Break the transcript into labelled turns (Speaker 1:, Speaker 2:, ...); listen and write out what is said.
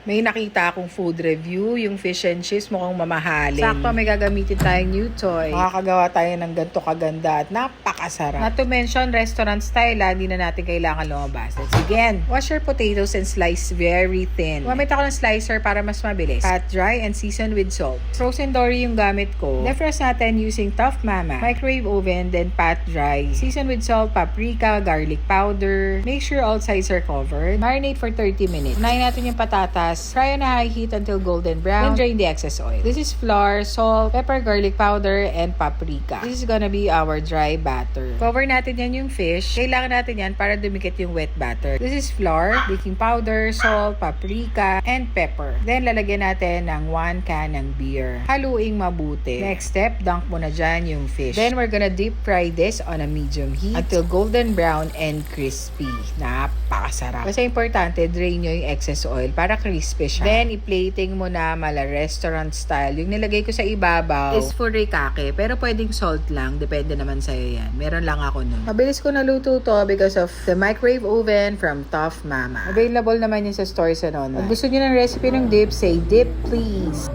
Speaker 1: May nakita akong food review, yung fish and chips mukhang mamahalin. Sakto, may gagamitin tayong new toy. Makakagawa tayo ng ganito kaganda at napakasarap. Not to mention, restaurant style, hindi na natin kailangan lumabas. Let's begin. Wash your potatoes and slice very thin. Gumamit ako ng slicer para mas mabilis. Pat dry and season with salt. Frozen dory yung gamit ko. Defrost natin using Tough Mama. Microwave oven, then pat dry. Season with salt, paprika, garlic powder. Make sure all sides are covered. Marinate for 30 minutes. Unahin natin yung patatas. Fry on a high heat until golden brown. Then drain the excess oil. This is flour, salt, pepper, garlic powder, and paprika. This is gonna be our dry batter. Cover natin yan yung fish. Kailangan natin yan para dumikit yung wet batter. This is flour, baking powder, salt, paprika, and pepper. Then lalagyan natin ng 1 can ng beer. Haluing mabuti. Next step, dunk mo na dyan yung fish. Then we're gonna deep fry this on a medium heat until golden brown and crispy. Napakasarap. Basta importante, drain nyo yung excess oil para crispy siya. Then, i-plating mo na mala restaurant style. Yung nilagay ko sa ibabaw is furikake. Pero pwedeng salt lang. Depende naman sa'yo yan. Meron lang ako nun. Mabilis ko naluto to because of the microwave oven from Tough Mama. Available naman yun sa stores and online. Kung gusto nyo ng recipe ng dip, say dip please.